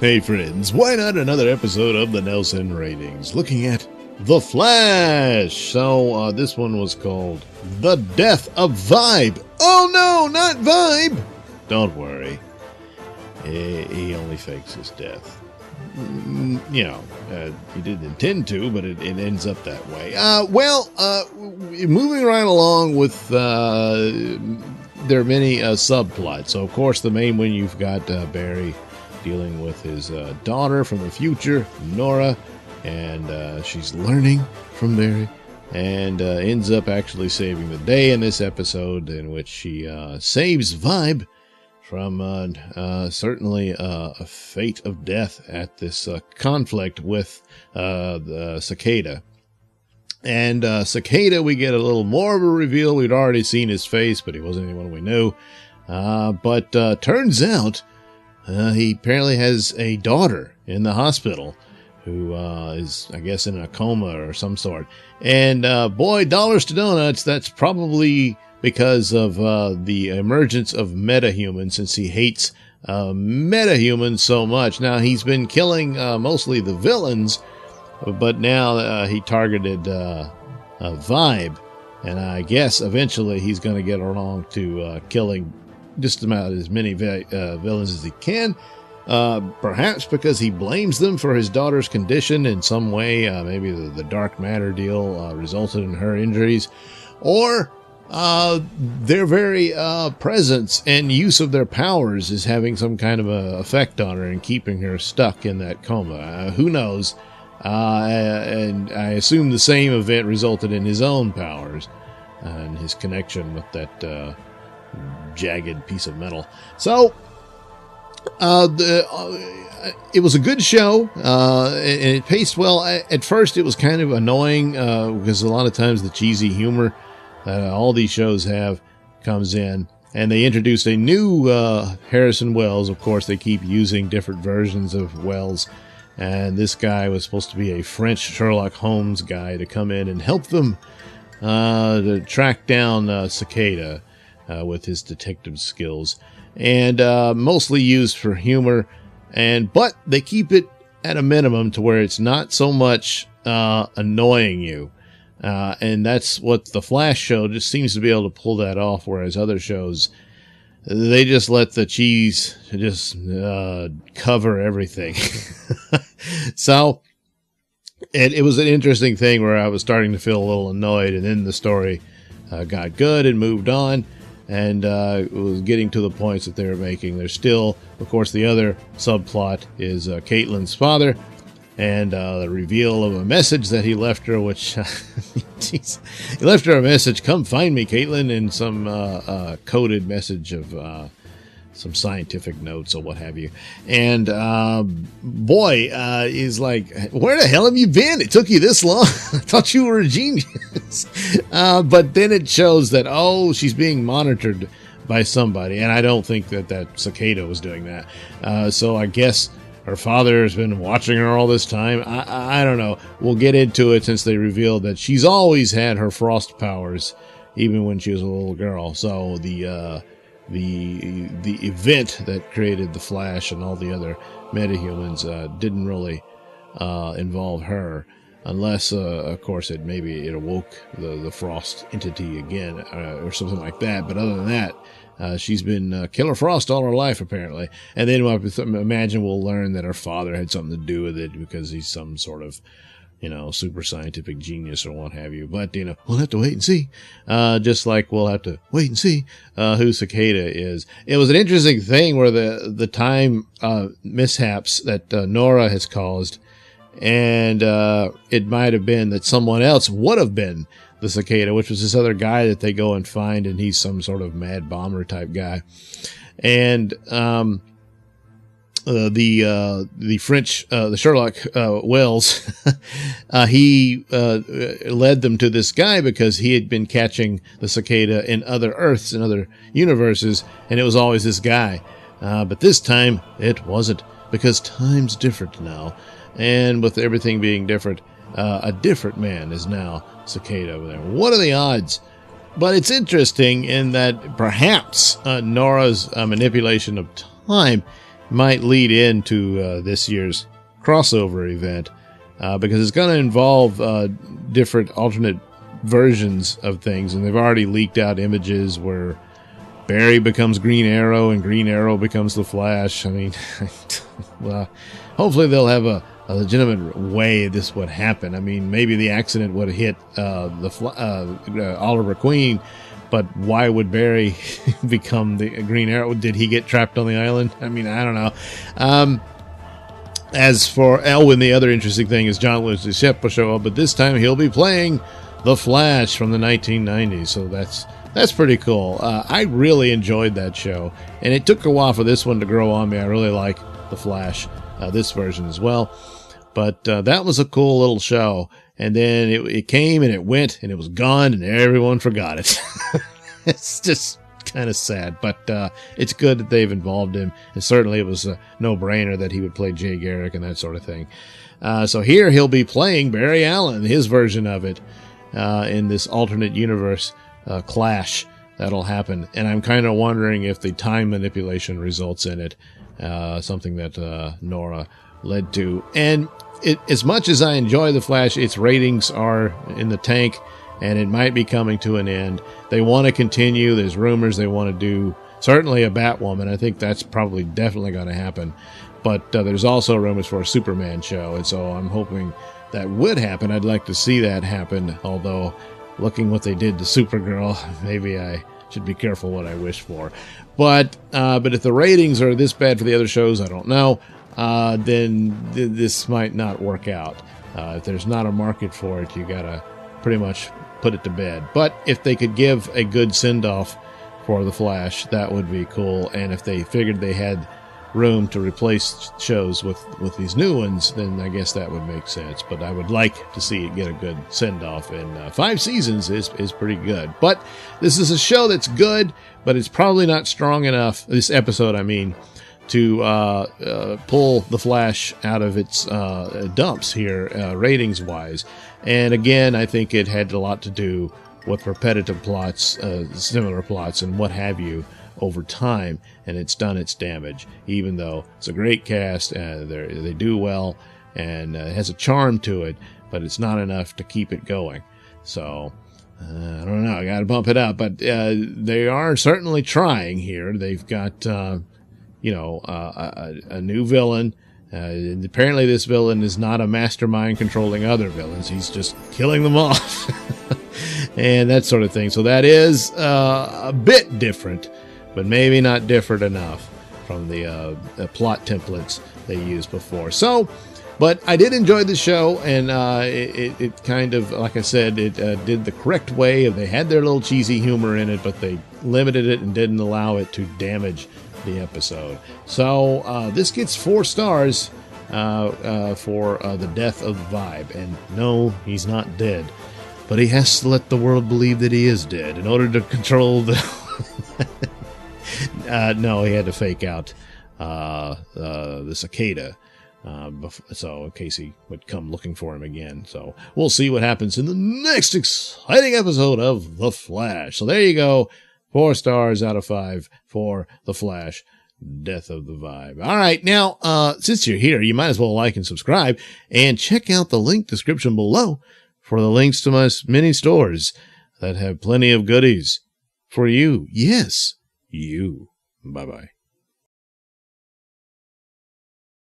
Hey friends, why not another episode of the Nailsin Ratings, looking at The Flash. So this one was called The Death of Vibe. Oh no, not Vibe! Don't worry, he only fakes his death. You know, he didn't intend to, but it ends up that way. Moving right along with there are many subplots. So of course the main one, you've got Barry dealing with his daughter from the future, Nora, and she's learning from Barry, and ends up actually saving the day in this episode, in which she saves Vibe from certainly a fate of death at this conflict with the Cicada. And Cicada, we get a little more of a reveal. We'd already seen his face, but he wasn't anyone we knew. But turns out he apparently has a daughter in the hospital who is, I guess, in a coma or some sort. And boy, dollars to donuts, that's probably because of the emergence of metahumans, since he hates metahumans so much. Now, he's been killing mostly the villains, but now he targeted Vibe. And I guess eventually he's going to get along to killing just about as many villains as he can, perhaps because he blames them for his daughter's condition in some way. Maybe the dark matter deal resulted in her injuries, or their very presence and use of their powers is having some kind of a effect on her and keeping her stuck in that coma. Who knows? And I assume the same event resulted in his own powers and his connection with that jagged piece of metal. So it was a good show, and it paced well. At first it was kind of annoying because a lot of times the cheesy humor that all these shows have comes in, and they introduced a new Harrison Wells. Of course, they keep using different versions of Wells, and this guy was supposed to be a French Sherlock Holmes guy to come in and help them to track down Cicada with his detective skills, and mostly used for humor, but they keep it at a minimum to where it's not so much annoying you, and that's what the Flash show just seems to be able to pull that off, whereas other shows, they just let the cheese just cover everything. So it was an interesting thing where I was starting to feel a little annoyed, and then the story got good and moved on, and it was getting to the points that they were making. There's still, of course, the other subplot is Caitlin's father, and the reveal of a message that he left her, which geez, he left her a message, "Come find me, Caitlin," in some coded message of some scientific notes or what have you. And boy, he's like, "Where the hell have you been? It took you this long? I thought you were a genius." But then it shows that, oh, she's being monitored by somebody, and I don't think that Cicada was doing that. So I guess her father has been watching her all this time. I don't know. We'll get into it, since they revealed that she's always had her frost powers, even when she was a little girl. So the event that created the Flash and all the other metahumans didn't really involve her, unless of course it awoke the Frost entity again, or something like that. But other than that, she's been Killer Frost all her life, apparently. And then I imagine we'll learn that her father had something to do with it, because he's some sort of, super scientific genius or what have you. But, we'll have to wait and see. Just like we'll have to wait and see who Cicada is. It was an interesting thing where the time mishaps that Nora has caused, and it might have been that someone else would have been the Cicada, which was this other guy that they go and find, and he's some sort of mad bomber type guy. And the French, the Sherlock Wells, he led them to this guy because he had been catching the Cicada in other Earths and other universes, and it was always this guy. But this time it wasn't, because time's different now, and with everything being different, a different man is now Cicada over there. What are the odds? But it's interesting in that perhaps Nora's manipulation of time might lead into this year's crossover event, because it's going to involve different alternate versions of things, and they've already leaked out images where Barry becomes Green Arrow and Green Arrow becomes the Flash. I mean, well, hopefully they'll have a legitimate way this would happen. I mean, maybe the accident would have hit Oliver Queen, but why would Barry become the Green Arrow? Did he get trapped on the island? I mean, I don't know. As for Elwyn, the other interesting thing is John Wesley Shipp will show up, but this time he'll be playing the Flash from the 1990s, so that's pretty cool. I really enjoyed that show, and it took a while for this one to grow on me. I really like the Flash, this version as well, but that was a cool little show. And then it came and it went and it was gone and everyone forgot it. It's just kind of sad, but it's good that they've involved him, and certainly it was a no-brainer that he would play Jay Garrick and that sort of thing. So here he'll be playing Barry Allen, his version of it, in this alternate universe clash that'll happen. And I'm kind of wondering if the time manipulation results in it, something that Nora led to. And as much as I enjoy The Flash, its ratings are in the tank, and it might be coming to an end. They want to continue. There's rumors they want to do certainly a Batwoman. I think that's probably definitely going to happen. But there's also rumors for a Superman show, and so I'm hoping that would happen. I'd like to see that happen, although looking what they did to Supergirl, maybe I should be careful what I wish for. But if the ratings are this bad for the other shows, I don't know, then this might not work out. If there's not a market for it, you gotta pretty much put it to bed. But if they could give a good send-off for The Flash, that would be cool. And if they figured they had room to replace shows with these new ones, then I guess that would make sense. But I would like to see it get a good send-off, and 5 seasons is pretty good. But this is a show that's good, but it's probably not strong enough, this episode I mean, to pull The Flash out of its dumps here, ratings-wise. And again, I think it had a lot to do with repetitive plots, similar plots, and what have you, over time, and it's done its damage. Even though it's a great cast, they do well, and it has a charm to it, but it's not enough to keep it going. So I don't know, I gotta bump it up, but they are certainly trying here. They've got a new villain. Apparently this villain is not a mastermind controlling other villains. He's just killing them off. And that sort of thing. So that is a bit different, but maybe not different enough from the plot templates they used before. So, but I did enjoy the show, and it kind of, like I said, it did the correct way. They had their little cheesy humor in it, but they limited it and didn't allow it to damage the episode. So this gets 4 stars for the death of the Vibe. And no, he's not dead, but he has to let the world believe that he is dead in order to control the... No, he had to fake out the cicada, so in case he would come looking for him again. So we'll see what happens in the next exciting episode of The Flash. So there you go, 4 stars out of 5 for The Flash, Death of the Vibe. All right, now since you're here, you might as well like and subscribe, and check out the link description below for the links to my mini stores that have plenty of goodies for you. Yes, you. Bye-bye.